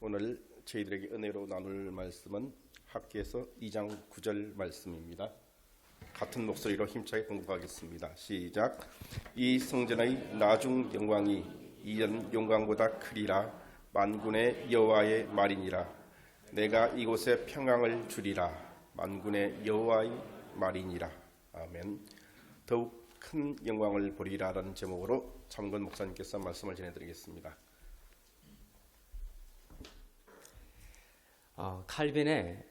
오늘 저희들에게 은혜로 나눌 말씀은 학기에서 2장 9절 말씀입니다. 같은 목소리로 힘차게 공부하겠습니다. 시작. 이 성전의 나중 영광이 이전 영광보다 크리라. 만군의 여호와의 말이니라. 내가 이곳에 평강을 주리라. 만군의 여호와의 말이니라. 아멘. 더욱 큰 영광을 보리라라는 제목으로 참건 목사님께서 말씀을 전해드리겠습니다. 칼빈의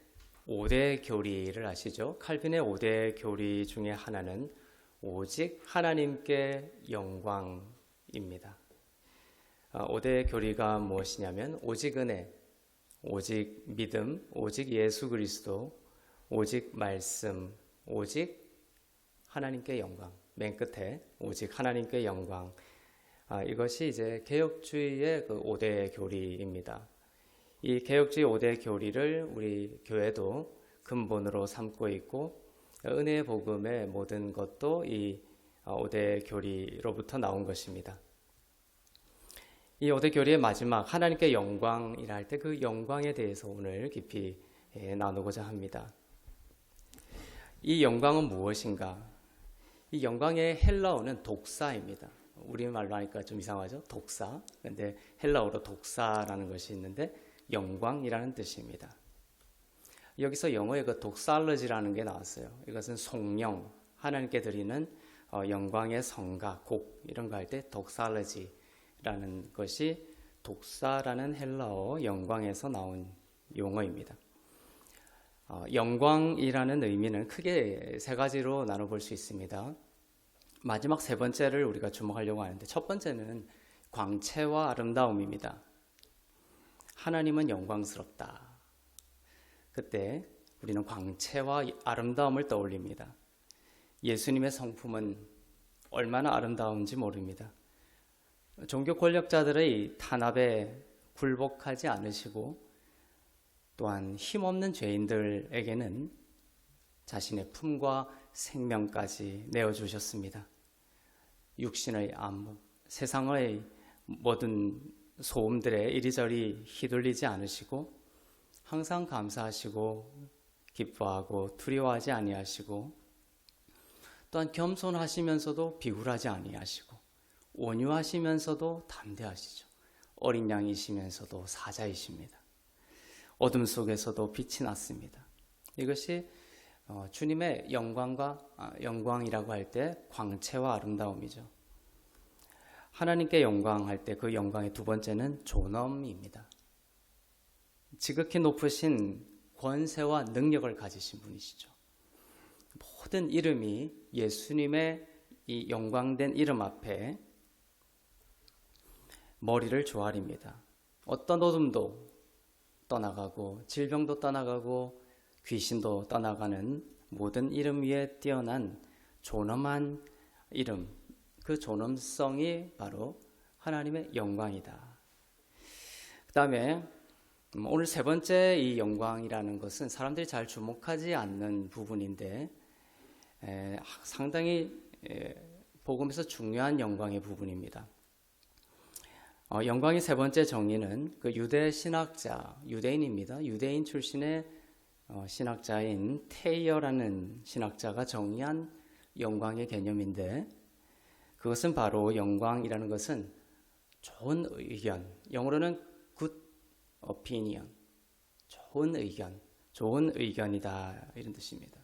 5대 교리를 아시죠? 칼빈의 5대 교리 중에 하나는 오직 하나님께 영광입니다. 5대 교리가 무엇이냐면 오직 은혜, 오직 믿음, 오직 예수 그리스도, 오직 말씀, 오직 하나님께 영광. 맨 끝에 오직 하나님께 영광. 이것이 이제 개혁주의의 그 5대 교리입니다. 이 개혁주의 5대 교리를 우리 교회도 근본으로 삼고 있고, 은혜의 복음의 모든 것도 이 5대 교리로부터 나온 것입니다. 이 5대 교리의 마지막 하나님께 영광이라 할 때 그 영광에 대해서 오늘 깊이 나누고자 합니다. 이 영광은 무엇인가? 이 영광의 헬라어는 독사입니다. 우리말로 하니까 좀 이상하죠? 독사. 근데 헬라어로 독사라는 것이 있는데 영광이라는 뜻입니다. 여기서 영어에 그 독살러지라는 게 나왔어요. 이것은 송영, 하나님께 드리는 영광의 성가, 곡 이런 거 할 때 독살러지라는 것이 독사라는 헬라어 영광에서 나온 용어입니다. 영광이라는 의미는 크게 세 가지로 나눠볼 수 있습니다. 마지막 세 번째를 우리가 주목하려고 하는데, 첫 번째는 광채와 아름다움입니다. 하나님은 영광스럽다. 그때 우리는 광채와 아름다움을 떠올립니다. 예수님의 성품은 얼마나 아름다운지 모릅니다. 종교 권력자들의 탄압에 굴복하지 않으시고, 또한 힘없는 죄인들에게는 자신의 품과 생명까지 내어주셨습니다. 육신의 안목, 세상의 모든 소음들에 이리저리 휘둘리지 않으시고, 항상 감사하시고 기뻐하고 두려워하지 아니하시고, 또한 겸손하시면서도 비굴하지 아니하시고, 온유하시면서도 담대하시죠. 어린 양이시면서도 사자이십니다. 어둠 속에서도 빛이 났습니다. 이것이 주님의 영광이라고 할 때 광채와 아름다움이죠. 하나님께 영광할 때 그 영광의 두 번째는 존엄입니다. 지극히 높으신 권세와 능력을 가지신 분이시죠. 모든 이름이 예수님의 이 영광된 이름 앞에 머리를 조아립니다. 어떤 어둠도 떠나가고 질병도 떠나가고 귀신도 떠나가는 모든 이름 위에 뛰어난 존엄한 이름, 그 존엄성이 바로 하나님의 영광이다. 그 다음에 오늘 세 번째 이 영광이라는 것은 사람들이 잘 주목하지 않는 부분인데 상당히 복음에서 중요한 영광의 부분입니다. 영광의 세 번째 정의는 그 유대 신학자, 유대인입니다. 유대인 출신의 신학자인 테이어라는 신학자가 정의한 영광의 개념인데, 그것은 바로 영광이라는 것은 좋은 의견, 영어로는 good opinion, 좋은 의견, 좋은 의견이다 이런 뜻입니다.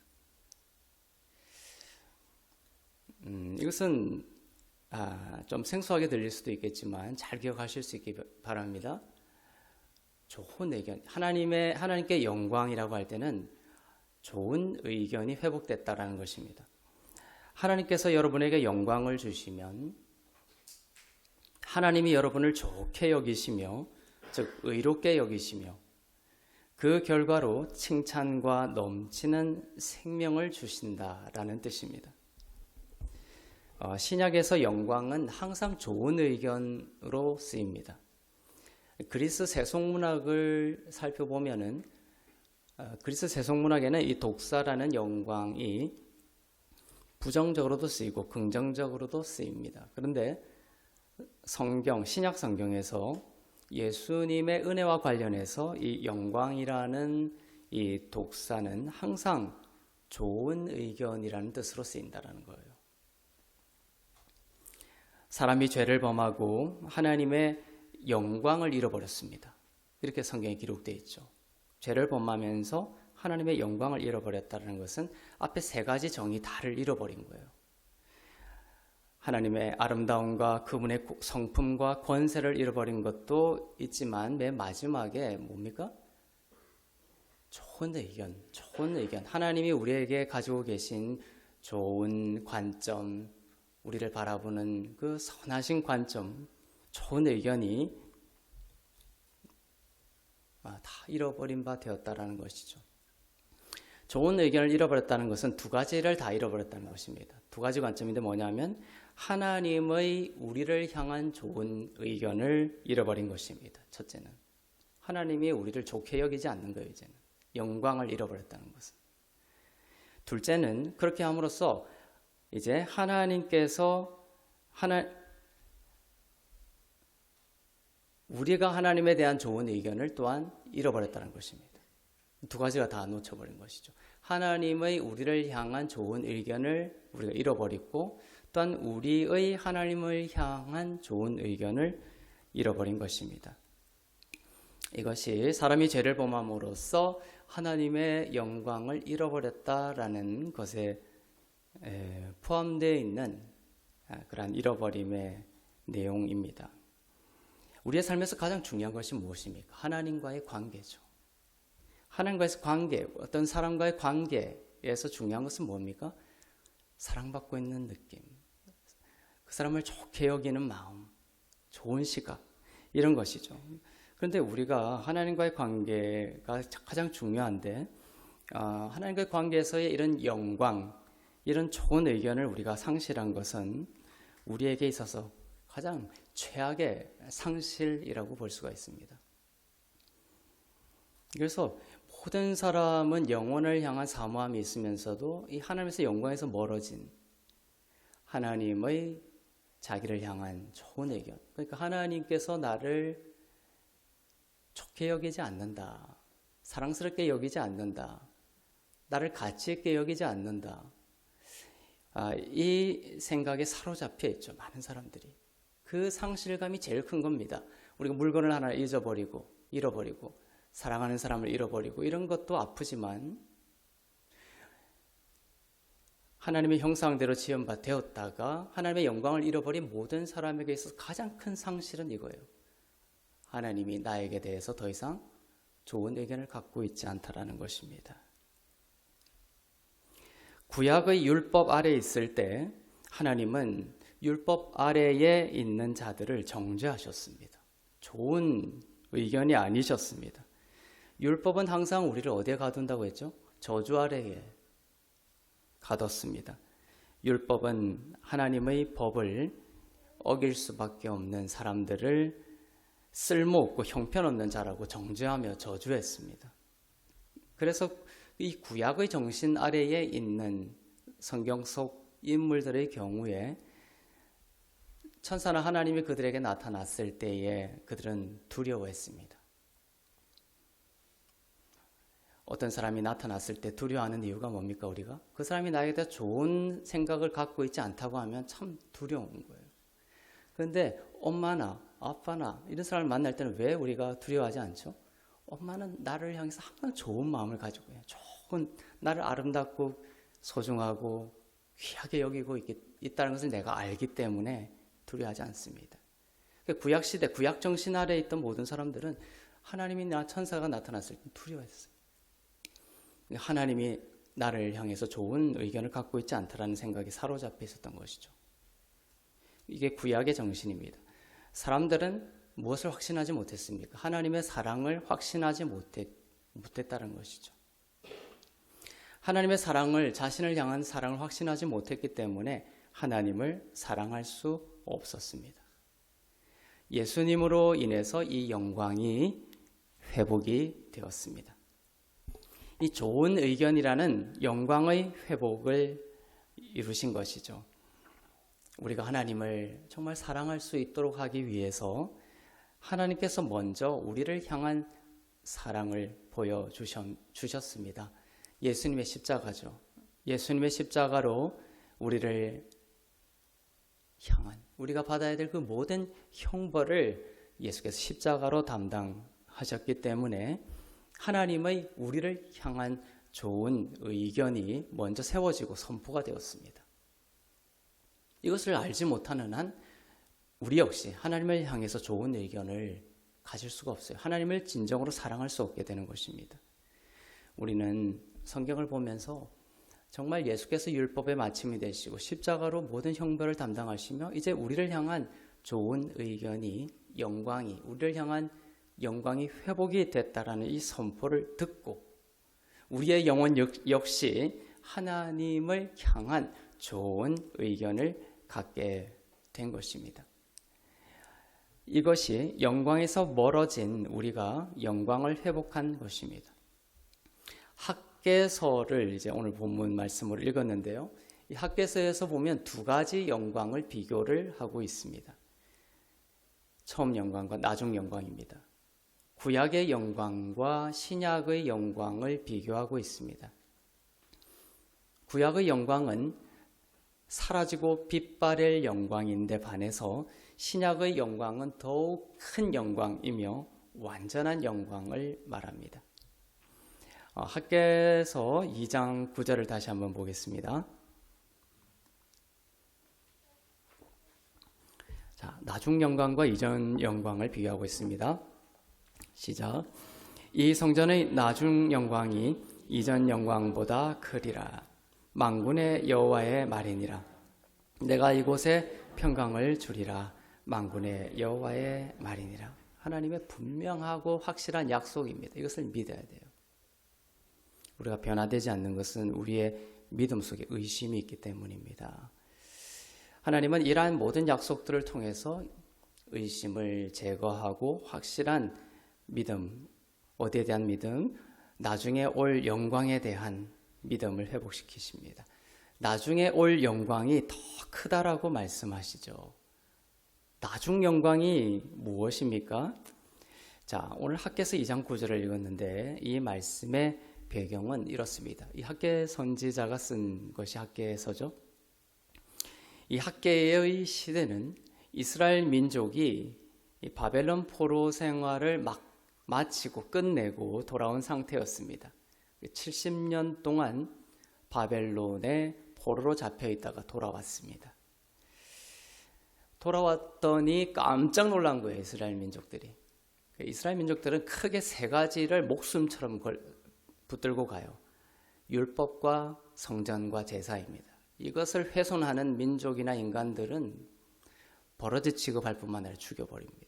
이것은 좀 생소하게 들릴 수도 있겠지만 잘 기억하실 수 있기 바랍니다. 좋은 의견, 하나님께 영광이라고 할 때는 좋은 의견이 회복됐다라는 것입니다. 하나님께서 여러분에게 영광을 주시면 하나님이 여러분을 좋게 여기시며, 즉 의롭게 여기시며, 그 결과로 칭찬과 넘치는 생명을 주신다라는 뜻입니다. 신약에서 영광은 항상 좋은 의견으로 쓰입니다. 그리스 세속문학을 살펴보면은 그리스 세속문학에는 이 독사라는 영광이 부정적으로도 쓰이고 긍정적으로도 쓰입니다. 그런데 신약 성경에서 예수님의 은혜와 관련해서 이 영광이라는 이 독사는 항상 좋은 의견이라는 뜻으로 쓰인다는 거예요. 사람이 죄를 범하고 하나님의 영광을 잃어버렸습니다. 이렇게 성경에 기록되어 있죠. 죄를 범하면서 하나님의 영광을 잃어버렸다는 것은 앞에 세 가지 정의 다를 잃어버린 거예요. 하나님의 아름다움과 그분의 성품과 권세를 잃어버린 것도 있지만 맨 마지막에 뭡니까? 좋은 의견. 하나님이 우리에게 가지고 계신 좋은 관점, 우리를 바라보는 그 선하신 관점, 좋은 의견이 다 잃어버린 바 되었다라는 것이죠. 좋은 의견을 잃어버렸다는 것은 두 가지를 다 잃어버렸다는 것입니다. 두 가지 관점인데 뭐냐면 하나님의 우리를 향한 좋은 의견을 잃어버린 것입니다. 첫째는 하나님이 우리를 좋게 여기지 않는 거예요. 이제는 영광을 잃어버렸다는 것은. 둘째는 그렇게 함으로써 이제 하나님께서 우리가 하나님에 대한 좋은 의견을 또한 잃어버렸다는 것입니다. 두 가지가 다 놓쳐버린 것이죠. 하나님의 우리를 향한 좋은 의견을 우리가 잃어버리고 또한 우리의 하나님을 향한 좋은 의견을 잃어버린 것입니다. 이것이 사람이 죄를 범함으로써 하나님의 영광을 잃어버렸다라는 것에 포함되어 있는 그러한 잃어버림의 내용입니다. 우리의 삶에서 가장 중요한 것이 무엇입니까? 하나님과의 관계죠. 하나님과의 관계, 어떤 사람과의 관계에서 중요한 것은 뭡니까? 사랑받고 있는 느낌, 그 사람을 좋게 여기는 마음, 좋은 시각, 이런 것이죠. 그런데 우리가 하나님과의 관계가 가장 중요한데 하나님과의 관계에서의 이런 영광, 이런 좋은 의견을 우리가 상실한 것은 우리에게 있어서 가장 최악의 상실이라고 볼 수가 있습니다. 그래서 모든 사람은 영혼을 향한 사모함이 있으면서도 이 하나님에서 영광에서 멀어진 하나님의 자기를 향한 좋은 의견, 그러니까 하나님께서 나를 좋게 여기지 않는다, 사랑스럽게 여기지 않는다, 나를 가치 있게 여기지 않는다, 이 생각에 사로잡혀 있죠. 많은 사람들이. 그 상실감이 제일 큰 겁니다. 우리가 물건을 하나 잃어버리고 사랑하는 사람을 잃어버리고 이런 것도 아프지만 하나님의 형상대로 지음바 되었다가 하나님의 영광을 잃어버린 모든 사람에게 있어서 가장 큰 상실은 이거예요. 하나님이 나에게 대해서 더 이상 좋은 의견을 갖고 있지 않다라는 것입니다. 구약의 율법 아래에 있을 때 하나님은 율법 아래에 있는 자들을 정죄하셨습니다. 좋은 의견이 아니셨습니다. 율법은 항상 우리를 어디에 가둔다고 했죠? 저주 아래에 가뒀습니다. 율법은 하나님의 법을 어길 수밖에 없는 사람들을 쓸모없고 형편없는 자라고 정죄하며 저주했습니다. 그래서 이 구약의 정신 아래에 있는 성경 속 인물들의 경우에 천사나 하나님이 그들에게 나타났을 때에 그들은 두려워했습니다. 어떤 사람이 나타났을 때 두려워하는 이유가 뭡니까? 우리가 그 사람이 나에게 대해 좋은 생각을 갖고 있지 않다고 하면 참 두려운 거예요. 그런데 엄마나 아빠나 이런 사람을 만날 때는 왜 우리가 두려워하지 않죠? 엄마는 나를 향해서 항상 좋은 마음을 가지고 좋은, 나를 아름답고 소중하고 귀하게 여기고 있다는 것을 내가 알기 때문에 두려워하지 않습니다. 구약시대, 구약 정신 아래에 있던 모든 사람들은 하나님이 천사가 나타났을 때 두려워했어요. 하나님이 나를 향해서 좋은 의견을 갖고 있지 않다라는 생각이 사로잡혀 있었던 것이죠. 이게 구약의 정신입니다. 사람들은 무엇을 확신하지 못했습니까? 하나님의 사랑을 확신하지 못했다는 것이죠. 하나님의 사랑을, 자신을 향한 사랑을 확신하지 못했기 때문에 하나님을 사랑할 수 없었습니다. 예수님으로 인해서 이 영광이 회복이 되었습니다. 이 좋은 의견이라는 영광의 회복을 이루신 것이죠. 우리가 하나님을 정말 사랑할 수 있도록 하기 위해서 하나님께서 먼저 우리를 향한 사랑을 보여주셨습니다. 예수님의 십자가죠. 예수님의 십자가로 우리를 향한, 우리가 받아야 될 그 모든 형벌을 예수께서 십자가로 담당하셨기 때문에 하나님의 우리를 향한 좋은 의견이 먼저 세워지고 선포가 되었습니다. 이것을 알지 못하는 한 우리 역시 하나님을 향해서 좋은 의견을 가질 수가 없어요. 하나님을 진정으로 사랑할 수 없게 되는 것입니다. 우리는 성경을 보면서 정말 예수께서 율법의 마침이 되시고 십자가로 모든 형벌을 담당하시며 이제 우리를 향한 좋은 의견이, 영광이, 우리를 향한 영광이 회복이 됐다라는 이 선포를 듣고 우리의 영혼 역시 하나님을 향한 좋은 의견을 갖게 된 것입니다. 이것이 영광에서 멀어진 우리가 영광을 회복한 것입니다. 학개서를 이제 오늘 본문 말씀으로 읽었는데요. 이 학개서에서 보면 두 가지 영광을 비교를 하고 있습니다. 처음 영광과 나중 영광입니다. 구약의 영광과 신약의 영광을 비교하고 있습니다. 구약의 영광은 사라지고 빛바랠 영광인데 반해서 신약의 영광은 더욱 큰 영광이며 완전한 영광을 말합니다. 학개서 2장 9절을 다시 한번 보겠습니다. 자, 나중 영광과 이전 영광을 비교하고 있습니다. 시작. 이 성전의 나중 영광이 이전 영광보다 크리라. 만군의 여호와의 말이니라. 내가 이곳에 평강을 주리라. 만군의 여호와의 말이니라. 하나님의 분명하고 확실한 약속입니다. 이것을 믿어야 돼요. 우리가 변화되지 않는 것은 우리의 믿음 속에 의심이 있기 때문입니다. 하나님은 이러한 모든 약속들을 통해서 의심을 제거하고 확실한 믿음, 어디에 대한 믿음? 나중에 올 영광에 대한 믿음을 회복시키십니다. 나중에 올 영광이 더 크다라고 말씀하시죠. 나중 영광이 무엇입니까? 자, 오늘 학개서 2장 9절을 읽었는데 이 말씀의 배경은 이렇습니다. 이 학개 선지자가 쓴 것이 학개서죠. 이 학개의 시대는 이스라엘 민족이 이 바벨론 포로 생활을 마치고 끝내고 돌아온 상태였습니다. 70년 동안 바벨론에 포로로 잡혀 있다가 돌아왔습니다. 돌아왔더니 깜짝 놀란 거예요, 이스라엘 민족들이. 이스라엘 민족들은 크게 세 가지를 목숨처럼 붙들고 가요. 율법과 성전과 제사입니다. 이것을 훼손하는 민족이나 인간들은 버러지 취급할 뿐만 아니라 죽여버립니다.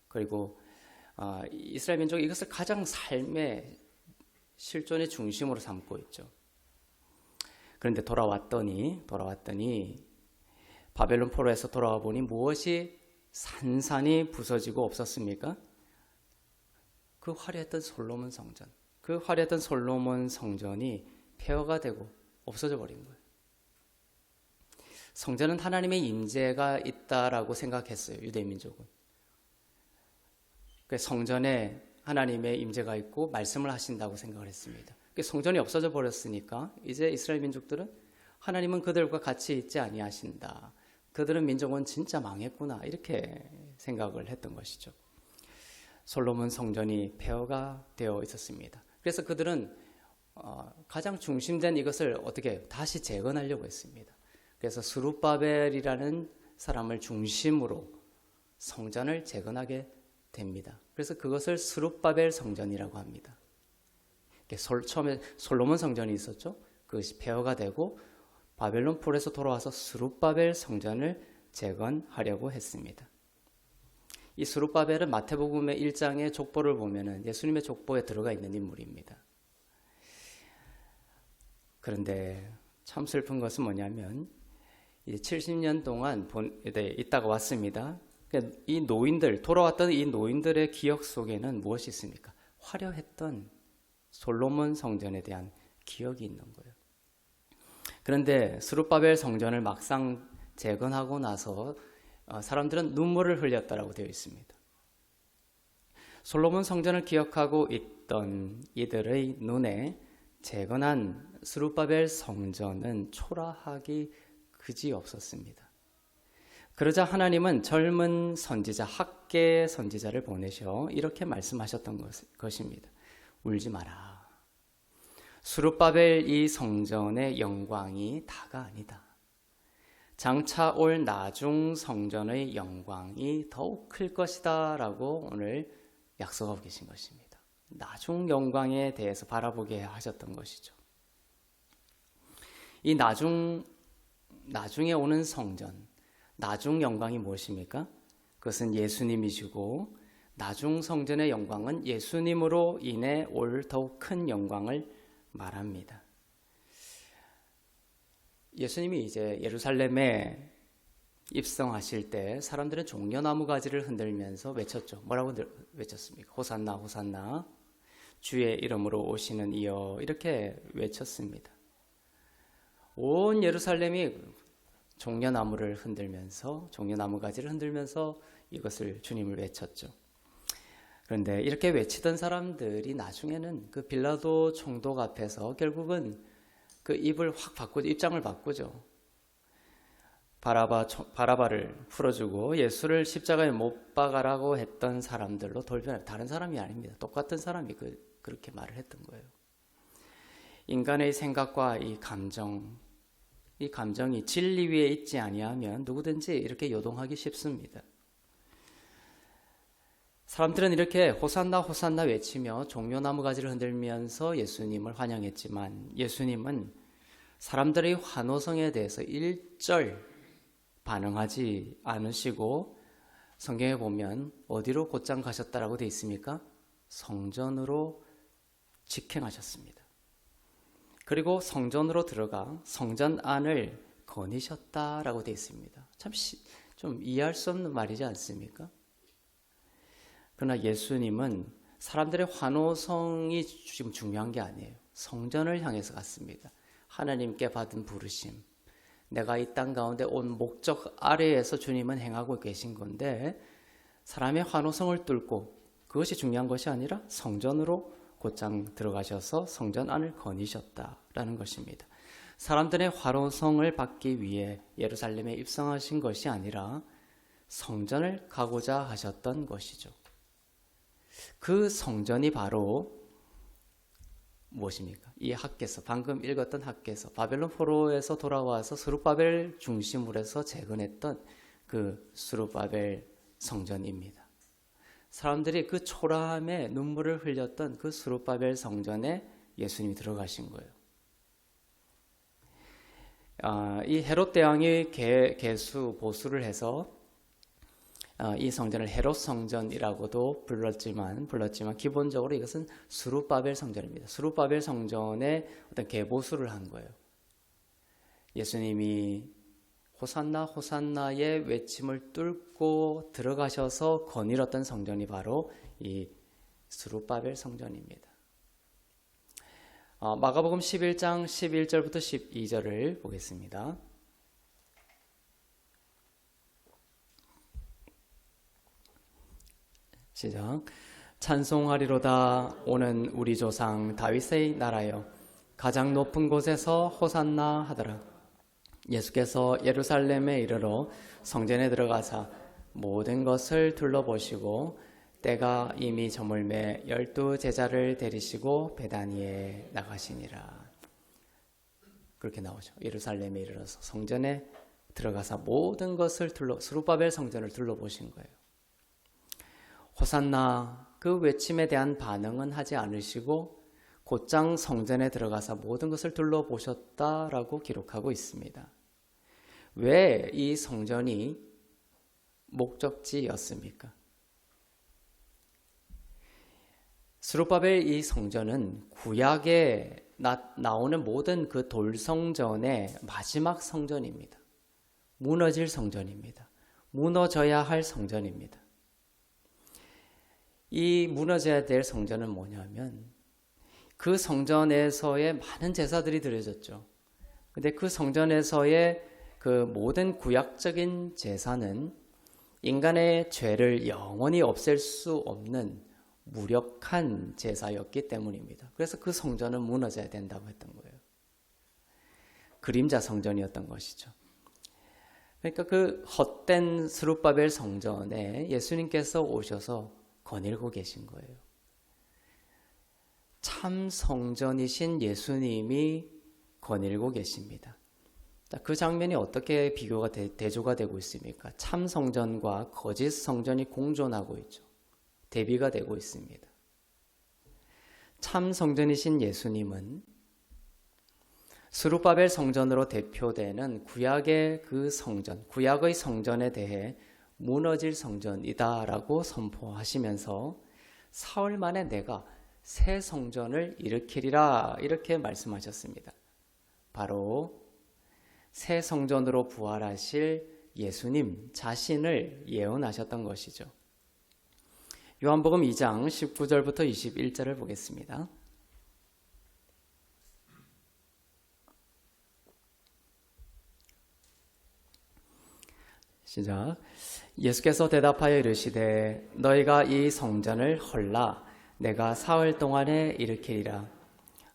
그리고 이스라엘 민족이 이것을 가장 삶의 실존의 중심으로 삼고 있죠. 그런데 돌아왔더니 바벨론 포로에서 돌아와 보니 무엇이 산산이 부서지고 없었습니까? 그 화려했던 솔로몬 성전. 그 화려했던 솔로몬 성전이 폐허가 되고 없어져 버린 거예요. 성전은 하나님의 임재가 있다라고 생각했어요, 유대 민족은. 성전에 하나님의 임재가 있고 말씀을 하신다고 생각을 했습니다. 성전이 없어져 버렸으니까 이제 이스라엘 민족들은 하나님은 그들과 같이 있지 아니하신다. 그들은 민족은 진짜 망했구나 이렇게 생각을 했던 것이죠. 솔로몬 성전이 폐허가 되어 있었습니다. 그래서 그들은 가장 중심된 이것을 어떻게 다시 재건하려고 했습니다. 그래서 스룹바벨이라는 사람을 중심으로 성전을 재건하게 됩니다. 그래서 그것을 스룹바벨 성전이라고 합니다. 처음에 솔로몬 성전이 있었죠. 그것이 폐허가 되고 바벨론 포로에서 돌아와서 스룹바벨 성전을 재건하려고 했습니다. 이 스룹바벨은 마태복음의 1장의 족보를 보면은 예수님의 족보에 들어가 있는 인물입니다. 그런데 참 슬픈 것은 뭐냐면 이제 70년 동안 있다가 왔습니다. 이 노인들, 돌아왔던 이 노인들의 기억 속에는 무엇이 있습니까? 화려했던 솔로몬 성전에 대한 기억이 있는 거예요. 그런데 스룹바벨 성전을 막상 재건하고 나서 사람들은 눈물을 흘렸다라고 되어 있습니다. 솔로몬 성전을 기억하고 있던 이들의 눈에 재건한 스룹바벨 성전은 초라하기 그지없었습니다. 그러자 하나님은 젊은 선지자 학계 선지자를 보내셔 이렇게 말씀하셨던 것입니다. 울지 마라. 스룹바벨 이 성전의 영광이 다가 아니다. 장차 올 나중 성전의 영광이 더욱 클 것이다 라고 오늘 약속하고 계신 것입니다. 나중 영광에 대해서 바라보게 하셨던 것이죠. 이 나중에 오는 성전, 나중 영광이 무엇입니까? 그것은 예수님이시고 나중 성전의 영광은 예수님으로 인해 올 더욱 큰 영광을 말합니다. 예수님이 이제 예루살렘에 입성하실 때 사람들은 종려나무 가지를 흔들면서 외쳤죠. 뭐라고 외쳤습니까? 호산나 호산나 주의 이름으로 오시는 이여 이렇게 외쳤습니다. 온 예루살렘이 종려나무를 흔들면서 종려나무 가지를 흔들면서 이것을 주님을 외쳤죠. 그런데 이렇게 외치던 사람들이 나중에는 그 빌라도 총독 앞에서 결국은 그 입을 확 바꾸죠. 입장을 바꾸죠. 바라바를 풀어주고 예수를 십자가에 못 박아라고 했던 사람들로 돌변해. 다른 사람이 아닙니다. 똑같은 사람이 그렇게 말을 했던 거예요. 인간의 생각과 이 감정이 진리 위에 있지 아니하면 누구든지 이렇게 요동하기 쉽습니다. 사람들은 이렇게 호산나 호산나 외치며 종려나무 가지를 흔들면서 예수님을 환영했지만 예수님은 사람들의 환호성에 대해서 일절 반응하지 않으시고 성경에 보면 어디로 곧장 가셨다라고 되어 있습니까? 성전으로 직행하셨습니다. 그리고 성전으로 들어가 성전 안을 거니셨다라고 되어 있습니다. 참 좀 이해할 수 없는 말이지 않습니까? 그러나 예수님은 사람들의 환호성이 지금 중요한 게 아니에요. 성전을 향해서 갔습니다. 하나님께 받은 부르심. 내가 이 땅 가운데 온 목적 아래에서 주님은 행하고 계신 건데 사람의 환호성을 뚫고 그것이 중요한 것이 아니라 성전으로 곧장 들어가셔서 성전 안을 거니셨다라는 것입니다. 사람들의 환호성을 받기 위해 예루살렘에 입성하신 것이 아니라 성전을 가고자 하셨던 것이죠. 그 성전이 바로 무엇입니까? 이 학개서, 방금 읽었던 학개서, 바벨론 포로에서 돌아와서 스룹바벨 중심으로 해서 재건했던 그 스룹바벨 성전입니다. 사람들이 그 초라함에 눈물을 흘렸던 그 스룹바벨 성전에 예수님이 들어가신 거예요. 이 헤롯 대왕이 보수를 해서 이 성전을 헤롯 성전이라고도 불렀지만 기본적으로 이것은 스룹바벨 성전입니다. 스룹바벨 성전에 어떤 개보수를 한 거예요. 예수님이 호산나 호산나의 외침을 뚫고 들어가셔서 거닐었던 성전이 바로 이 스룹바벨 성전입니다. 마가복음 11장 11절부터 12절을 보겠습니다. 시작. 찬송하리로다 오는 우리 조상 다윗의 나라여 가장 높은 곳에서 호산나 하더라. 예수께서 예루살렘에 이르러 성전에 들어가사 모든 것을 둘러보시고 때가 이미 저물매 12 제자를 데리시고 베다니에 나가시니라. 그렇게 나오죠. 예루살렘에 이르러서 성전에 들어가사 모든 것을 스룹바벨 성전을 둘러보신 거예요. 호산나 그 외침에 대한 반응은 하지 않으시고 곧장 성전에 들어가서 모든 것을 둘러보셨다라고 기록하고 있습니다. 왜 이 성전이 목적지였습니까? 스룹바벨 이 성전은 구약에 나오는 모든 그 돌성전의 마지막 성전입니다. 무너질 성전입니다. 무너져야 할 성전입니다. 이 무너져야 될 성전은 뭐냐면 그 성전에서의 많은 제사들이 드려졌죠. 근데 그 성전에서의 그 모든 구약적인 제사는 인간의 죄를 영원히 없앨 수 없는 무력한 제사였기 때문입니다. 그래서 그 성전은 무너져야 된다고 했던 거예요. 그림자 성전이었던 것이죠. 그러니까 그 헛된 스룹바벨 성전에 예수님께서 오셔서 거닐고 계신 거예요. 참 성전이신 예수님이 거닐고 계십니다. 그 장면이 어떻게 비교가 대조가 되고 있습니까? 참 성전과 거짓 성전이 공존하고 있죠. 대비가 되고 있습니다. 참 성전이신 예수님은 스룹바벨 성전으로 대표되는 구약의 그 성전, 구약의 성전에 대해 무너질 성전이다라고 선포하시면서 사흘 만에 내가 새 성전을 일으키리라 이렇게 말씀하셨습니다. 바로 새 성전으로 부활하실 예수님 자신을 예언하셨던 것이죠. 요한복음 2장 19절부터 21절을 보겠습니다. 시작. 예수께서 대답하여 이르시되 너희가 이 성전을 헐라 내가 사흘 동안에 일으키리라.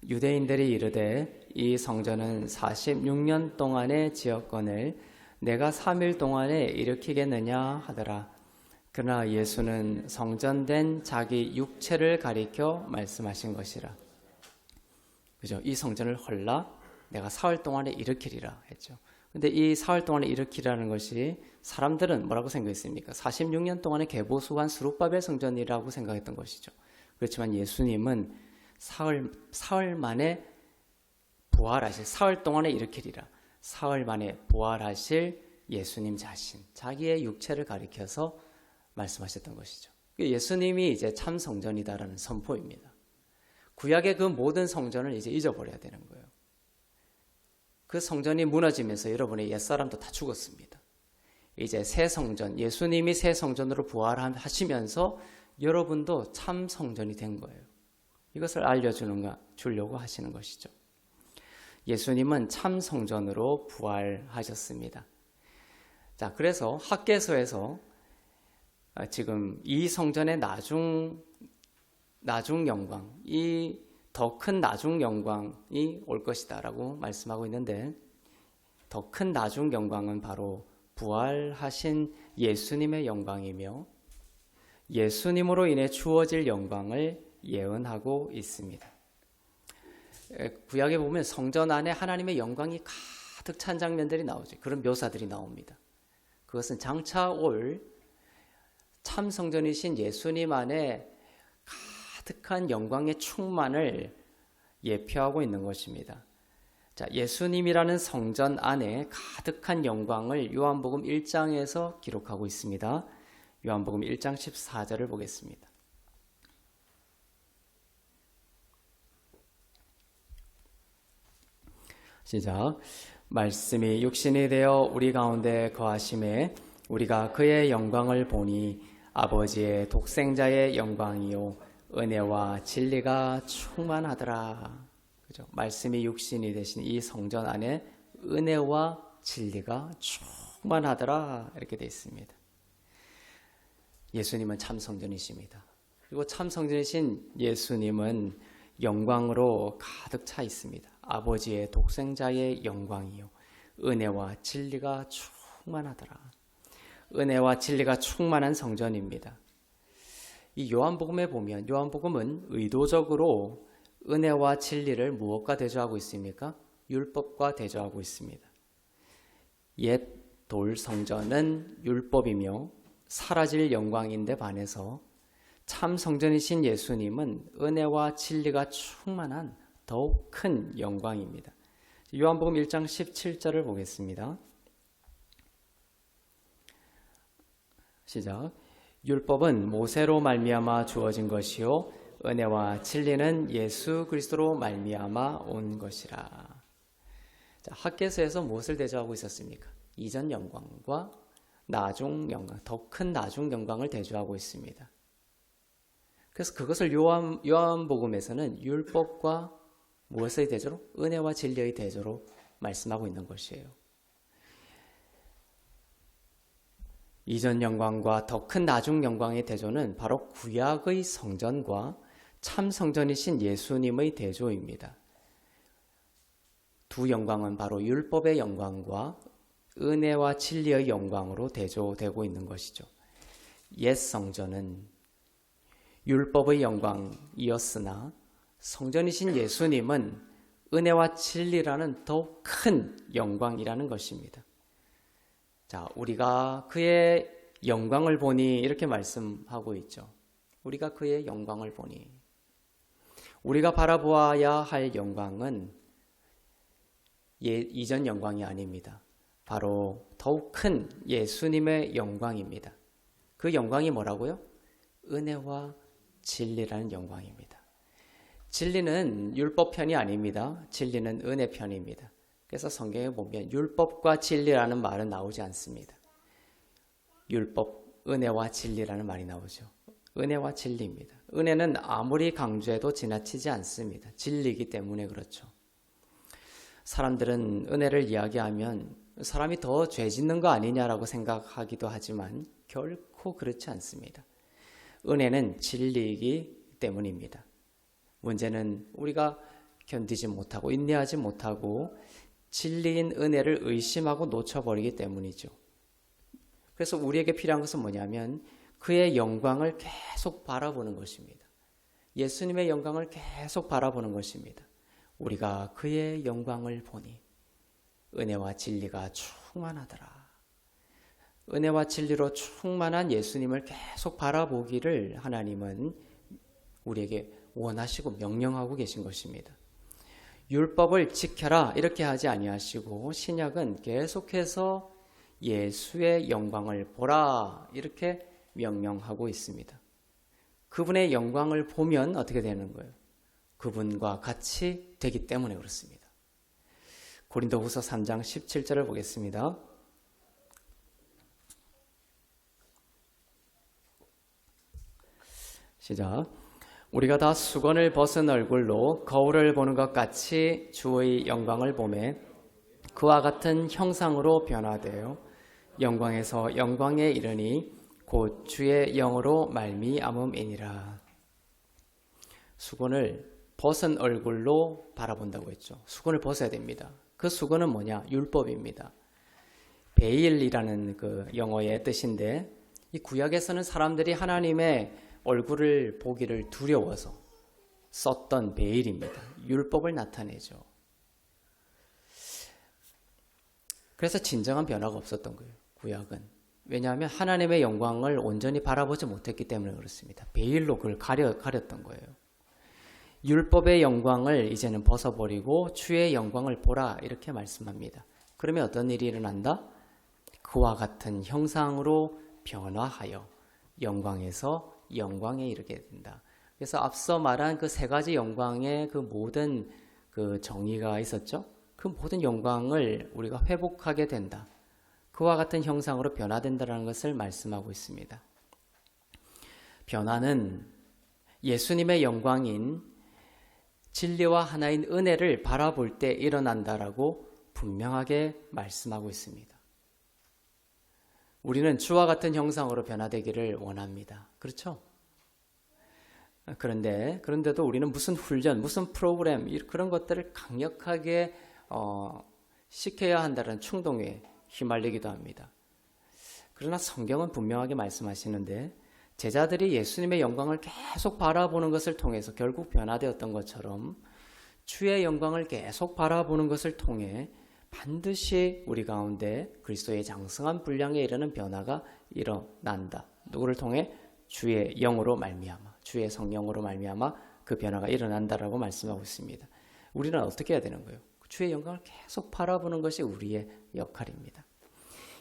유대인들이 이르되 이 성전은 46년 동안에 지었거늘 내가 3일 동안에 일으키겠느냐 하더라. 그러나 예수는 성전된 자기 육체를 가리켜 말씀하신 것이라. 그죠? 이 성전을 헐라 내가 사흘 동안에 일으키리라 했죠. 근데 이 사흘 동안에 일으키라는 것이 사람들은 뭐라고 생각했습니까? 46년 동안에 개보수한 스룹바벨 성전이라고 생각했던 것이죠. 그렇지만 예수님은 사흘 만에 부활하실, 사흘 동안에 일으키리라. 사흘 만에 부활하실 예수님 자신, 자기의 육체를 가리켜서 말씀하셨던 것이죠. 예수님이 이제 참 성전이다라는 선포입니다. 구약의 그 모든 성전을 이제 잊어버려야 되는 거예요. 그 성전이 무너지면서 여러분의 옛사람도 다 죽었습니다. 이제 새 성전, 예수님이 새 성전으로 부활하시면서 여러분도 참 성전이 된 거예요. 이것을 주려고 하시는 것이죠. 예수님은 참 성전으로 부활하셨습니다. 자, 그래서 학개서에서 지금 이 성전의 나중 영광, 이 더 큰 나중 영광이 올 것이다라고 말씀하고 있는데, 더 큰 나중 영광은 바로 부활하신 예수님의 영광이며 예수님으로 인해 주어질 영광을 예언하고 있습니다. 구약에 보면 성전 안에 하나님의 영광이 가득 찬 장면들이 나오죠. 그런 묘사들이 나옵니다. 그것은 장차 올 참 성전이신 예수님 안에 가득한 영광의 충만을 예표하고 있는 것입니다. 자, 예수님이라는 성전 안에 가득한 영광을 요한복음 1장에서 기록하고 있습니다. 요한복음 1장 14절을 보겠습니다. 시작. 말씀이 육신이 되어 우리 가운데 거하심에 우리가 그의 영광을 보니 아버지의 독생자의 영광이요 은혜와 진리가 충만하더라. 그죠? 말씀이 육신이 되신 이 성전 안에 은혜와 진리가 충만하더라. 이렇게 되어 있습니다. 예수님은 참 성전이십니다. 그리고 참 성전이신 예수님은 영광으로 가득 차 있습니다. 아버지의 독생자의 영광이요 은혜와 진리가 충만하더라. 은혜와 진리가 충만한 성전입니다. 이 요한복음에 보면 요한복음은 의도적으로 은혜와 진리를 무엇과 대조하고 있습니까? 율법과 대조하고 있습니다. 옛 돌 성전은 율법이며 사라질 영광인데 반해서 참 성전이신 예수님은 은혜와 진리가 충만한 더욱 큰 영광입니다. 요한복음 1장 17절을 보겠습니다. 시작. 율법은 모세로 말미암아 주어진 것이요 은혜와 진리는 예수 그리스도로 말미암아 온 것이라. 자, 학개서에서 무엇을 대조하고 있었습니까? 이전 영광과 나중 영광, 더 큰 나중 영광을 대조하고 있습니다. 그래서 그것을 요한복음에서는 율법과 무엇의 대조로? 은혜와 진리의 대조로 말씀하고 있는 것이에요. 이전 영광과 더 큰 나중 영광의 대조는 바로 구약의 성전과 참 성전이신 예수님의 대조입니다. 두 영광은 바로 율법의 영광과 은혜와 진리의 영광으로 대조되고 있는 것이죠. 옛 성전은 율법의 영광이었으나 성전이신 예수님은 은혜와 진리라는 더욱 큰 영광이라는 것입니다. 자, 우리가 그의 영광을 보니 이렇게 말씀하고 있죠. 우리가 그의 영광을 보니. 우리가 바라보아야 할 영광은 이전 영광이 아닙니다. 바로 더욱 큰 예수님의 영광입니다. 그 영광이 뭐라고요? 은혜와 진리라는 영광입니다. 진리는 율법 편이 아닙니다. 진리는 은혜 편입니다. 그래서 성경에 보면 율법과 진리라는 말은 나오지 않습니다. 율법, 은혜와 진리라는 말이 나오죠. 은혜와 진리입니다. 은혜는 아무리 강조해도 지나치지 않습니다. 진리이기 때문에 그렇죠. 사람들은 은혜를 이야기하면 사람이 더 죄 짓는 거 아니냐라고 생각하기도 하지만 결코 그렇지 않습니다. 은혜는 진리이기 때문입니다. 문제는 우리가 견디지 못하고 인내하지 못하고 진리인 은혜를 의심하고 놓쳐버리기 때문이죠. 그래서 우리에게 필요한 것은 뭐냐면 그의 영광을 계속 바라보는 것입니다. 예수님의 영광을 계속 바라보는 것입니다. 우리가 그의 영광을 보니 은혜와 진리가 충만하더라. 은혜와 진리로 충만한 예수님을 계속 바라보기를 하나님은 우리에게 원하시고 명령하고 계신 것입니다. 율법을 지켜라 이렇게 하지 아니하시고 신약은 계속해서 예수의 영광을 보라 이렇게 명령하고 있습니다. 그분의 영광을 보면 어떻게 되는 거예요? 그분과 같이 되기 때문에 그렇습니다. 고린도후서 3장 17절을 보겠습니다. 시작. 우리가 다 수건을 벗은 얼굴로 거울을 보는 것 같이 주의 영광을 보매 그와 같은 형상으로 변화되어 영광에서 영광에 이르니 곧 주의 영으로 말미암음이니라. 수건을 벗은 얼굴로 바라본다고 했죠. 수건을 벗어야 됩니다. 그 수건은 뭐냐? 율법입니다. 베일이라는 그 영어의 뜻인데 이 구약에서는 사람들이 하나님의 얼굴을 보기를 두려워서 썼던 베일입니다. 율법을 나타내죠. 그래서 진정한 변화가 없었던 거예요. 구약은. 왜냐하면 하나님의 영광을 온전히 바라보지 못했기 때문에 그렇습니다. 베일로 그걸 가렸던 거예요. 율법의 영광을 이제는 벗어버리고 주의 영광을 보라 이렇게 말씀합니다. 그러면 어떤 일이 일어난다? 그와 같은 형상으로 변화하여 영광에서 영광에 이르게 된다. 그래서 앞서 말한 그 세 가지 영광의 그 모든 그 정의가 있었죠. 그 모든 영광을 우리가 회복하게 된다. 그와 같은 형상으로 변화된다는 것을 말씀하고 있습니다. 변화는 예수님의 영광인 진리와 하나인 은혜를 바라볼 때 일어난다라고 분명하게 말씀하고 있습니다. 우리는 주와 같은 형상으로 변화되기를 원합니다. 그렇죠? 그런데도 우리는 무슨 훈련, 무슨 프로그램 그런 것들을 강력하게 시켜야 한다는 충동에 휘말리기도 합니다. 그러나 성경은 분명하게 말씀하시는데 제자들이 예수님의 영광을 계속 바라보는 것을 통해서 결국 변화되었던 것처럼 주의 영광을 계속 바라보는 것을 통해 반드시 우리 가운데 그리스도의 장성한 분량에 이르는 변화가 일어난다. 누구를 통해? 주의 영으로 말미암아, 주의 성령으로 말미암아 그 변화가 일어난다라고 말씀하고 있습니다. 우리는 어떻게 해야 되는 거예요? 주의 영광을 계속 바라보는 것이 우리의 역할입니다.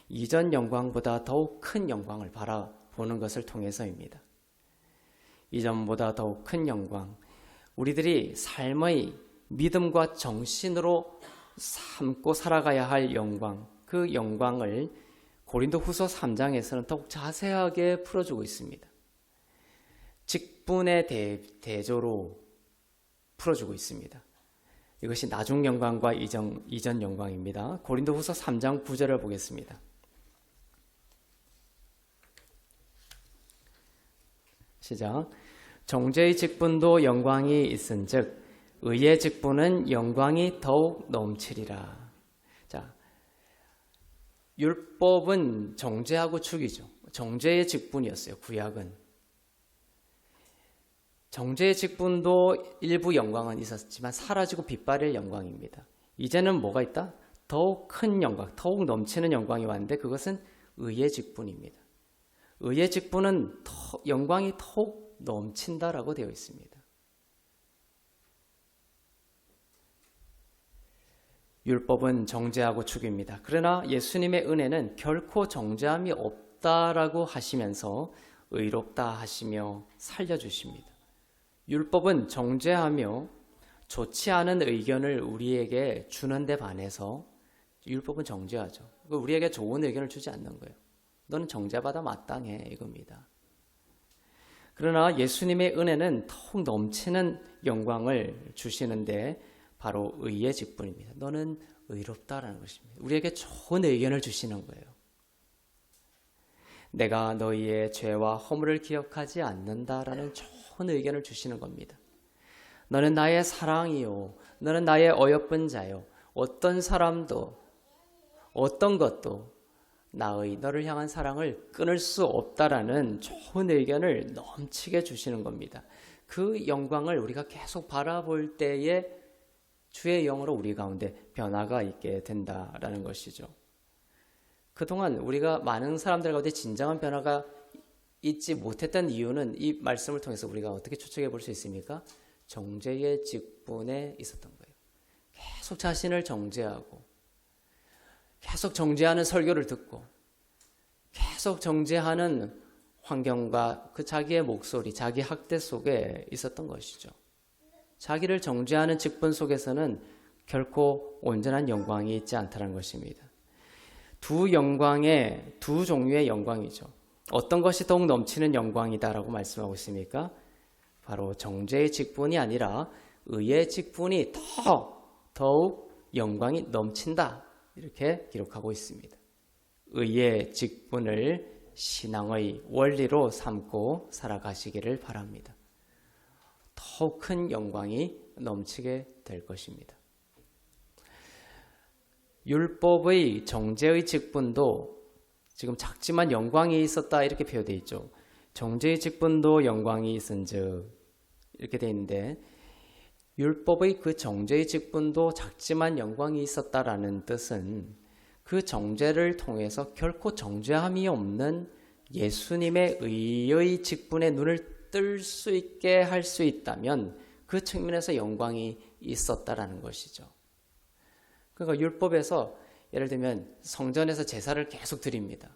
이전 영광보다 더욱 큰 영광을 바라보는 것을 통해서입니다. 이전보다 더욱 큰 영광, 우리들이 삶의 믿음과 정신으로 삼고 살아가야 할 영광, 그 영광을 고린도후서 3장에서는 더욱 자세하게 풀어주고 있습니다. 직분의 대조로 풀어주고 있습니다. 이것이 나중 영광과 이전 영광입니다. 고린도후서 3장 9절을 보겠습니다. 시작. 정죄의 직분도 영광이 있은즉 의의 직분은 영광이 더욱 넘치리라. 자, 율법은 정죄하고 죽이죠. 정죄의 직분이었어요. 구약은. 정죄의 직분도 일부 영광은 있었지만 사라지고 빛발일 영광입니다. 이제는 뭐가 있다? 더욱 큰 영광, 더욱 넘치는 영광이 왔는데 그것은 의의 직분입니다. 의의 직분은 영광이 더욱 넘친다라고 되어 있습니다. 율법은 정죄하고 죽입니다. 그러나 예수님의 은혜는 결코 정죄함이 없다라고 하시면서 의롭다 하시며 살려주십니다. 율법은 정죄하며 좋지 않은 의견을 우리에게 주는데 반해서 율법은 정죄하죠. 우리에게 좋은 의견을 주지 않는 거예요. 너는 정죄받아 마땅해 이겁니다. 그러나 예수님의 은혜는 더욱 넘치는 영광을 주시는데 바로 의의 직분입니다. 너는 의롭다라는 것입니다. 우리에게 좋은 의견을 주시는 거예요. 내가 너희의 죄와 허물을 기억하지 않는다라는 좋은 의견을 주시는 겁니다. 너는 나의 사랑이요. 너는 나의 어여쁜 자요. 어떤 사람도 어떤 것도 너를 향한 사랑을 끊을 수 없다라는 좋은 의견을 넘치게 주시는 겁니다. 그 영광을 우리가 계속 바라볼 때에 주의 영으로 우리 가운데 변화가 있게 된다라는 것이죠. 그동안 우리가 많은 사람들 가운데 진정한 변화가 있지 못했던 이유는 이 말씀을 통해서 우리가 어떻게 추측해 볼 수 있습니까? 정죄의 직분에 있었던 거예요. 계속 자신을 정죄하고 계속 정죄하는 설교를 듣고 계속 정죄하는 환경과 그 자기의 목소리, 자기 학대 속에 있었던 것이죠. 자기를 정죄하는 직분 속에서는 결코 온전한 영광이 있지 않다는 것입니다. 두 종류의 영광이죠. 어떤 것이 더욱 넘치는 영광이다라고 말씀하고 있습니까? 바로 정죄의 직분이 아니라 의의 직분이 더욱 영광이 넘친다. 이렇게 기록하고 있습니다. 의의 직분을 신앙의 원리로 삼고 살아가시기를 바랍니다. 더욱 큰 영광이 넘치게 될 것입니다. 율법의 정죄의 직분도 지금 작지만 영광이 있었다 이렇게 표현되어 있죠. 정죄의 직분도 영광이 있은즉 이렇게 되어 있는데 율법의 그 정죄의 직분도 작지만 영광이 있었다라는 뜻은 그 정죄를 통해서 결코 정죄함이 없는 예수님의 의의 직분에 눈을 뜰 수 있게 할 수 있다면 그 측면에서 영광이 있었다라는 것이죠. 그러니까 율법에서 예를 들면 성전에서 제사를 계속 드립니다.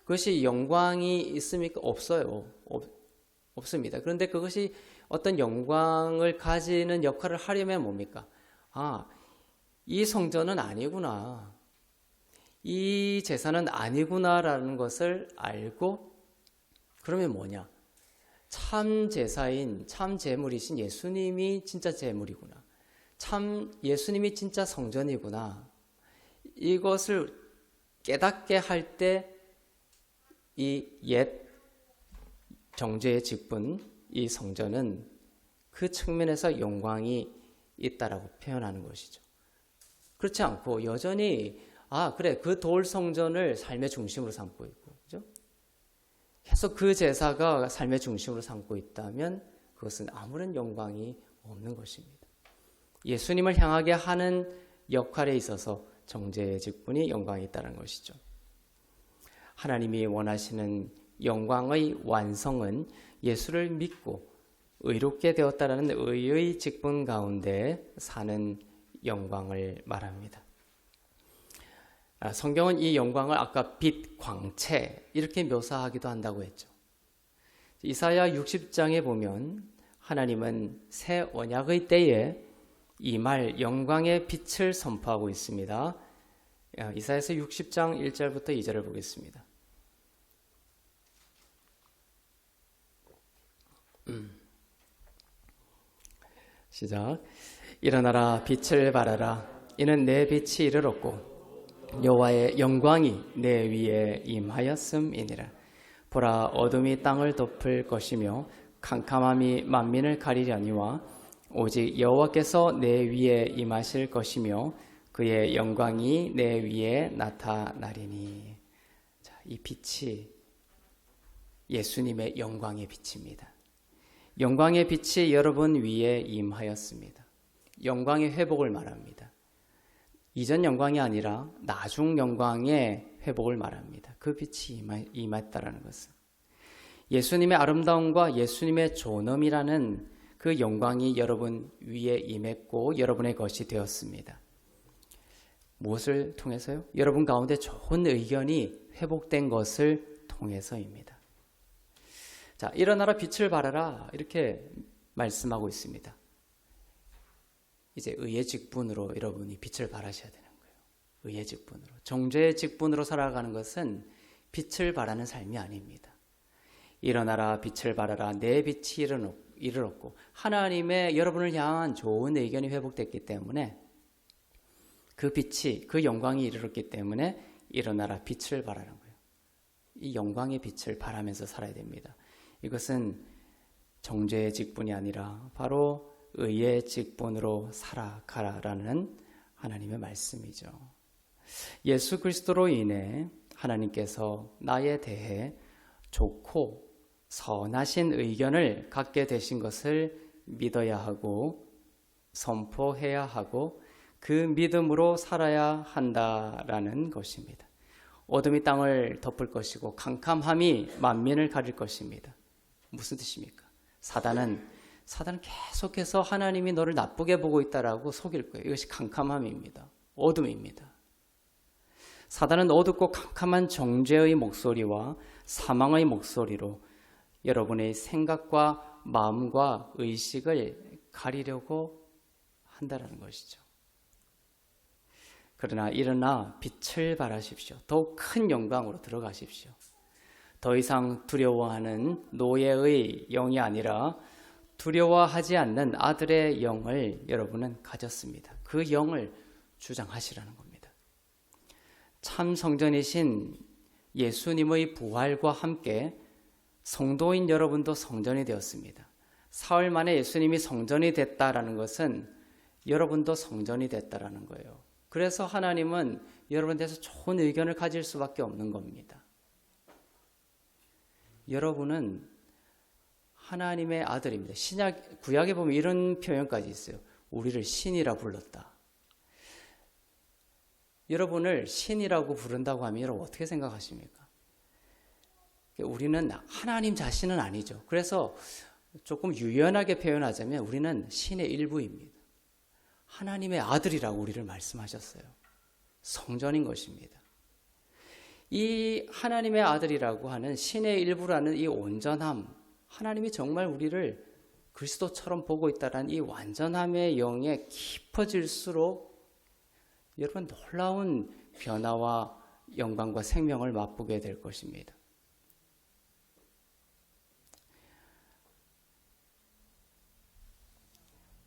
그것이 영광이 있습니까? 없어요. 없습니다. 그런데 그것이 어떤 영광을 가지는 역할을 하려면 뭡니까? 이 성전은 아니구나. 이 제사는 아니구나라는 것을 알고 그러면 뭐냐? 참 제사인, 참 제물이신 예수님이 진짜 제물이구나. 참 예수님이 진짜 성전이구나. 이것을 깨닫게 할 때 이 옛 정죄의 직분, 이 성전은 그 측면에서 영광이 있다라고 표현하는 것이죠. 그렇지 않고 여전히 그래 그 돌 성전을 삶의 중심으로 삼고 있고, 그죠? 계속 그 제사가 삶의 중심으로 삼고 있다면 그것은 아무런 영광이 없는 것입니다. 예수님을 향하게 하는 역할에 있어서 정죄의 직분이 영광이 있다는 것이죠. 하나님이 원하시는 영광의 완성은 예수를 믿고 의롭게 되었다라는 의의 직분 가운데 사는 영광을 말합니다. 성경은 이 영광을 아까 빛, 광채 이렇게 묘사하기도 한다고 했죠. 이사야 60장에 보면 하나님은 새 언약의 때에 임할 영광의 빛을 선포하고 있습니다. 이사야서 60장 1절부터 2절을 보겠습니다. 시작. 일어나라 빛을 발하라. 이는 내 빛이 이르렀고 여호와의 영광이 내 위에 임하였음이니라. 보라, 어둠이 땅을 덮을 것이며 캄캄함이 만민을 가리려니와 오직 여호와께서 내 위에 임하실 것이며 그의 영광이 내 위에 나타나리니. 자, 이 빛이 예수님의 영광의 빛입니다. 영광의 빛이 여러분 위에 임하였습니다. 영광의 회복을 말합니다. 이전 영광이 아니라 나중 영광의 회복을 말합니다. 그 빛이 임했다라는 것은 예수님의 아름다움과 예수님의 존엄이라는 그 영광이 여러분 위에 임했고 여러분의 것이 되었습니다. 무엇을 통해서요? 여러분 가운데 좋은 의견이 회복된 것을 통해서입니다. 자, 일어나라 빛을 발하라 이렇게 말씀하고 있습니다. 이제 의의 직분으로 여러분이 빛을 발하셔야 되는 거예요. 의의 직분으로. 정죄의 직분으로 살아가는 것은 빛을 발하는 삶이 아닙니다. 일어나라 빛을 발하라. 내 빛이 이르렀고 하나님의 여러분을 향한 좋은 의견이 회복됐기 때문에 그 빛이 그 영광이 이르렀기 때문에 일어나라 빛을 발하는 거예요. 이 영광의 빛을 발하면서 살아야 됩니다. 이것은 정죄의 직분이 아니라 바로 의의 직분으로 살아가라라는 하나님의 말씀이죠. 예수 그리스도로 인해 하나님께서 나에 대해 좋고 선하신 의견을 갖게 되신 것을 믿어야 하고 선포해야 하고 그 믿음으로 살아야 한다라는 것입니다. 어둠이 땅을 덮을 것이고 캄캄함이 만민을 가릴 것입니다. 무슨 뜻입니까? 사단은 계속해서 하나님이 너를 나쁘게 보고 있다라고 속일 거예요. 이것이 캄캄함입니다. 어둠입니다. 사단은 어둡고 캄캄한 정죄의 목소리와 사망의 목소리로 여러분의 생각과 마음과 의식을 가리려고 한다는 것이죠. 그러나 일어나 빛을 발하십시오. 더욱 큰 영광으로 들어가십시오. 더 이상 두려워하는 노예의 영이 아니라 두려워하지 않는 아들의 영을 여러분은 가졌습니다. 그 영을 주장하시라는 겁니다. 참 성전이신 예수님의 부활과 함께 성도인 여러분도 성전이 되었습니다. 사흘 만에 예수님이 성전이 됐다라는 것은 여러분도 성전이 됐다라는 거예요. 그래서 하나님은 여러분에 대해서 좋은 의견을 가질 수밖에 없는 겁니다. 여러분은 하나님의 아들입니다. 구약에 보면 이런 표현까지 있어요. 우리를 신이라 불렀다. 여러분을 신이라고 부른다고 하면 여러분 어떻게 생각하십니까? 우리는 하나님 자신은 아니죠. 그래서 조금 유연하게 표현하자면 우리는 신의 일부입니다. 하나님의 아들이라고 우리를 말씀하셨어요. 성전인 것입니다. 이 하나님의 아들이라고 하는 신의 일부라는 이 온전함, 하나님이 정말 우리를 그리스도처럼 보고 있다는 이 완전함의 영에 깊어질수록 여러분 놀라운 변화와 영광과 생명을 맛보게 될 것입니다.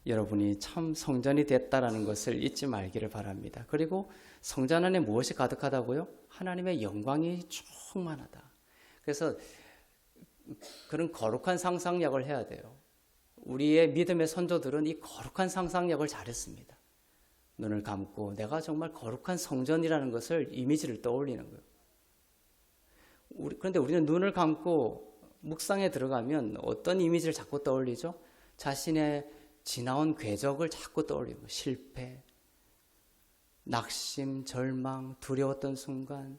여러분이 참 성전이 됐다라는 것을 잊지 말기를 바랍니다. 그리고 성전 안에 무엇이 가득하다고요? 하나님의 영광이 충만하다. 그래서 그런 거룩한 상상력을 해야 돼요. 우리의 믿음의 선조들은 이 거룩한 상상력을 잘했습니다. 눈을 감고 내가 정말 거룩한 성전이라는 것을 이미지를 떠올리는 거예요. 그런데 우리는 눈을 감고 묵상에 들어가면 어떤 이미지를 자꾸 떠올리죠? 자신의 지나온 궤적을 자꾸 떠올리고 실패, 낙심, 절망, 두려웠던 순간,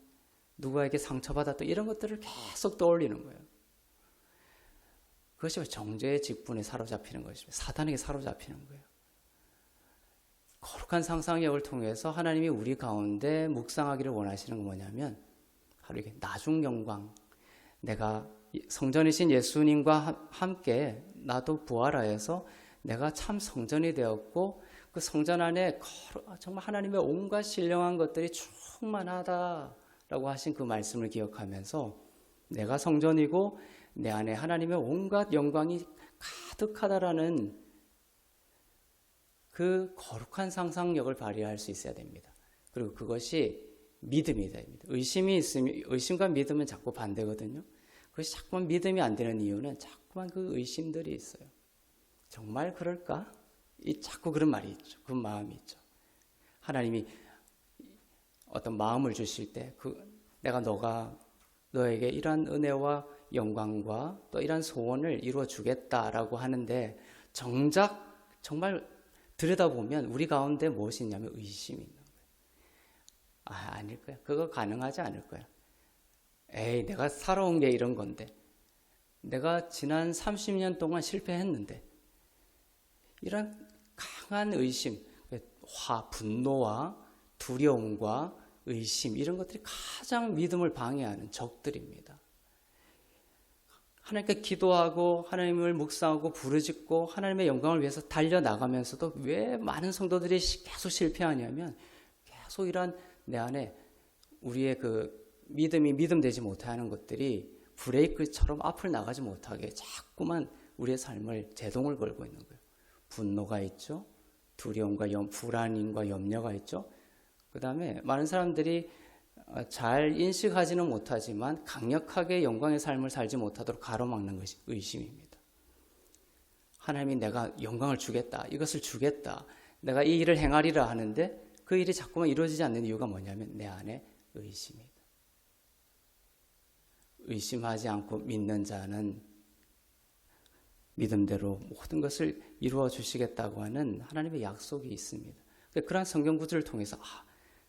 누구에게 상처받았던 이런 것들을 계속 떠올리는 거예요. 그것이 정죄의 직분에 사로잡히는 것입니다. 사단에게 사로잡히는 거예요. 거룩한 상상력을 통해서 하나님이 우리 가운데 묵상하기를 원하시는 건 뭐냐면 바로 이게 나중 영광, 내가 성전이신 예수님과 함께 나도 부활하여서 내가 참 성전이 되었고 그 성전 안에 정말 하나님의 온갖 신령한 것들이 충만하다라고 하신 그 말씀을 기억하면서 내가 성전이고 내 안에 하나님의 온갖 영광이 가득하다라는 그 거룩한 상상력을 발휘할 수 있어야 됩니다. 그리고 그것이 믿음이 됩니다. 의심이 있으면 의심과 믿음은 자꾸 반대거든요. 그것이 자꾸만 믿음이 안 되는 이유는 자꾸만 그 의심들이 있어요. 정말 그럴까? 자꾸 그런 말이 있죠. 그 마음이 있죠. 하나님이 어떤 마음을 주실 때 내가 너에게 이러한 은혜와 영광과 또 이러한 소원을 이루어 주겠다라고 하는데 정작 정말 들여다보면 우리 가운데 무엇이 있냐면 의심이 있는 거예요. 아닐 거야. 그거 가능하지 않을 거야. 에이, 내가 살아온 게 이런 건데. 내가 지난 30년 동안 실패했는데. 이런 강한 의심, 분노와 두려움과 의심, 이런 것들이 가장 믿음을 방해하는 적들입니다. 하나님께 기도하고 하나님을 묵상하고 부르짖고 하나님의 영광을 위해서 달려나가면서도 왜 많은 성도들이 계속 실패하냐면 계속 이런 내 안에 우리의 그 믿음 되지 못하는 것들이 브레이크처럼 앞을 나가지 못하게 자꾸만 우리의 삶을 제동을 걸고 있는 거예요. 분노가 있죠. 두려움과 불안임과 염려가 있죠. 그 다음에 많은 사람들이 잘 인식하지는 못하지만 강력하게 영광의 삶을 살지 못하도록 가로막는 것이 의심입니다. 하나님이 내가 영광을 주겠다, 이것을 주겠다, 내가 이 일을 행하리라 하는데 그 일이 자꾸만 이루어지지 않는 이유가 뭐냐면 내 안에 의심이다. 의심하지 않고 믿는 자는 믿음대로 모든 것을 이루어 주시겠다고 하는 하나님의 약속이 있습니다. 그러한 성경 구절을 통해서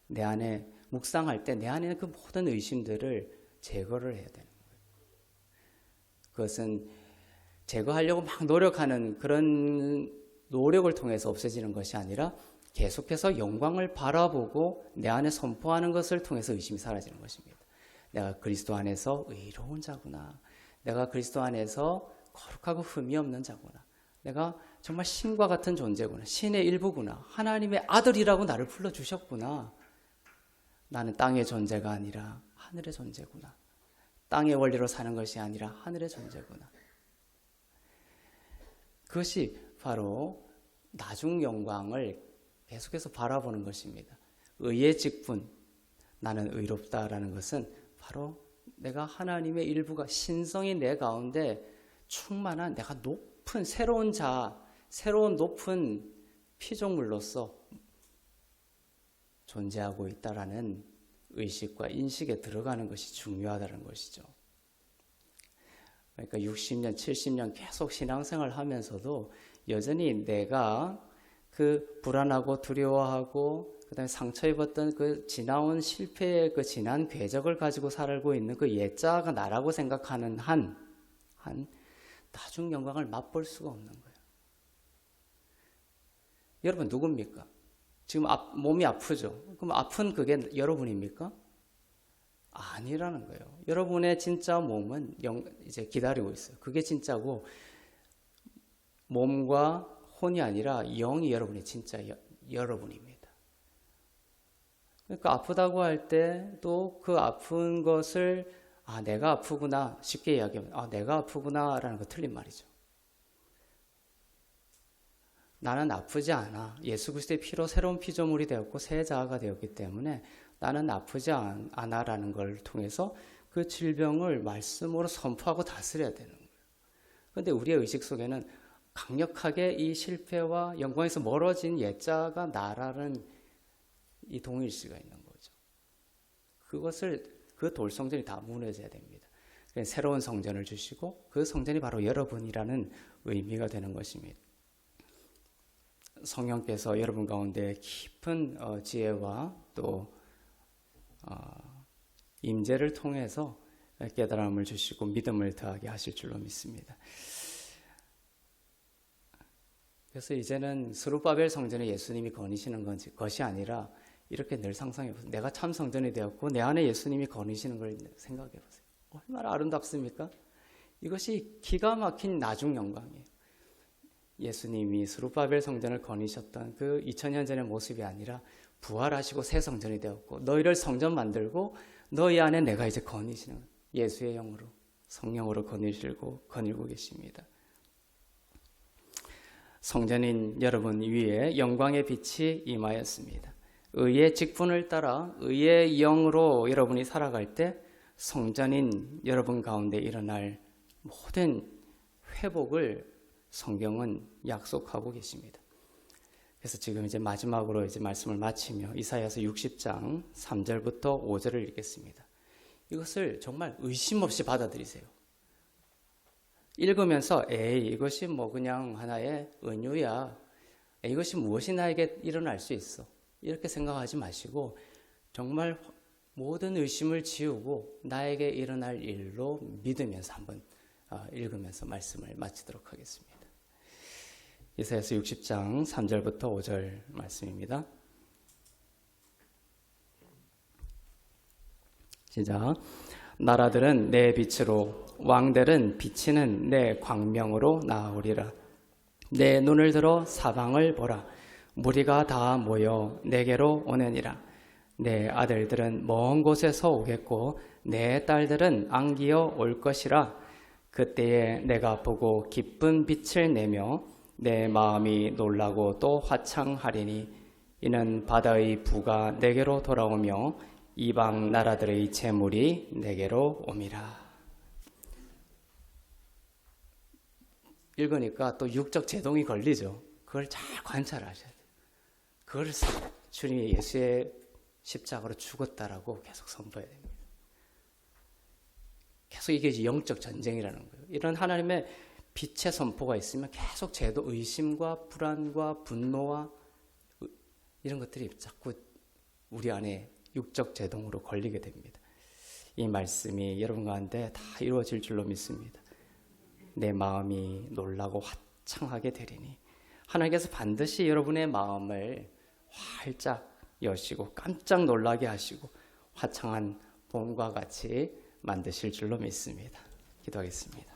내 안에 묵상할 때 내 안에 있는 그 모든 의심들을 제거를 해야 되는 거예요. 그것은 제거하려고 막 노력하는 그런 노력을 통해서 없어지는 것이 아니라 계속해서 영광을 바라보고 내 안에 선포하는 것을 통해서 의심이 사라지는 것입니다. 내가 그리스도 안에서 의로운 자구나. 내가 그리스도 안에서 거룩하고 흠이 없는 자구나. 내가 정말 신과 같은 존재구나. 신의 일부구나. 하나님의 아들이라고 나를 불러주셨구나. 나는 땅의 존재가 아니라 하늘의 존재구나. 땅의 원리로 사는 것이 아니라 하늘의 존재구나. 그것이 바로 나중 영광을 계속해서 바라보는 것입니다. 의의 직분, 나는 의롭다라는 것은 바로 내가 하나님의 일부가 신성이 내 가운데 충만한 내가 높은 새로운 새로운 높은 피조물로서 존재하고 있다라는 의식과 인식에 들어가는 것이 중요하다는 것이죠. 그러니까 60년, 70년 계속 신앙생활을 하면서도 여전히 내가 그 불안하고 두려워하고 그다음에 상처 입었던 그 지나온 실패의 그 지난 궤적을 가지고 살고 있는 그 옛자가 나라고 생각하는 한 나중 영광을 맛볼 수가 없는 거예요. 여러분 누굽니까? 지금 몸이 아프죠? 그럼 아픈 그게 여러분입니까? 아니라는 거예요. 여러분의 진짜 몸은 이제 기다리고 있어요. 그게 진짜고 몸과 혼이 아니라 영이 여러분의 진짜 여러분입니다. 그러니까 아프다고 할 때 또 그 아픈 것을 내가 아프구나 쉽게 이야기하면 내가 아프구나라는 거 틀린 말이죠. 나는 아프지 않아. 예수 그리스도의 피로 새로운 피조물이 되었고 새 자아가 되었기 때문에 나는 아프지 않아라는 걸 통해서 그 질병을 말씀으로 선포하고 다스려야 되는 거예요. 그런데 우리의 의식 속에는 강력하게 이 실패와 영광에서 멀어진 옛자가 나라는 이 동일시가 있는 거죠. 그 돌성전이 다 무너져야 됩니다. 새로운 성전을 주시고 그 성전이 바로 여러분이라는 의미가 되는 것입니다. 성령께서 여러분 가운데 깊은 지혜와 또 임재를 통해서 깨달음을 주시고 믿음을 더하게 하실 줄로 믿습니다. 그래서 이제는 스룹바벨 성전에 예수님이 거니시는 것이 아니라 이렇게 늘 상상해보세요. 내가 참 성전이 되었고 내 안에 예수님이 거니시는 걸 생각해보세요. 얼마나 아름답습니까? 이것이 기가 막힌 나중 영광이에요. 예수님이 스룹바벨 성전을 거니셨던 그 2000년 전의 모습이 아니라 부활하시고 새 성전이 되었고 너희를 성전 만들고 너희 안에 내가 이제 거니시는 예수의 영으로 성령으로 거닐고 계십니다. 성전인 여러분 위에 영광의 빛이 임하였습니다. 의의 직분을 따라 의의 영으로 여러분이 살아갈 때 성전인 여러분 가운데 일어날 모든 회복을 성경은 약속하고 계십니다. 그래서 지금 이제 마지막으로 이제 말씀을 마치며 이사야서 60장 3절부터 5절을 읽겠습니다. 이것을 정말 의심 없이 받아들이세요. 읽으면서 이것이 뭐 그냥 하나의 은유야. 이것이 무엇이 나에게 일어날 수 있어. 이렇게 생각하지 마시고 정말 모든 의심을 지우고 나에게 일어날 일로 믿으면서 한번 읽으면서 말씀을 마치도록 하겠습니다. 이사야서 60장 3절부터 5절 말씀입니다. 시작. 나라들은 내 빛으로 왕들은 비치는 내 광명으로 나아오리라. 내 눈을 들어 사방을 보라. 무리가 다 모여 내게로 오느니라. 내 아들들은 먼 곳에서 오겠고 내 딸들은 안기어 올 것이라. 그때에 내가 보고 기쁜 빛을 내며 내 마음이 놀라고 또 화창하리니 이는 바다의 부가 내게로 돌아오며 이방 나라들의 재물이 내게로 옴이라. 읽으니까 또 육적 제동이 걸리죠. 그걸 잘 관찰하셔야 돼요. 그걸 주님이 예수의 십자가로 죽었다라고 계속 선포해야 됩니다. 계속 이게 영적 전쟁이라는 거예요. 이런 하나님의 빛의 선포가 있으면 계속 의심과 불안과 분노와 이런 것들이 자꾸 우리 안에 육적 제동으로 걸리게 됩니다. 이 말씀이 여러분 가운데 다 이루어질 줄로 믿습니다. 내 마음이 놀라고 화창하게 되리니 하나님께서 반드시 여러분의 마음을 활짝 여시고 깜짝 놀라게 하시고 화창한 봄과 같이 만드실 줄로 믿습니다. 기도하겠습니다.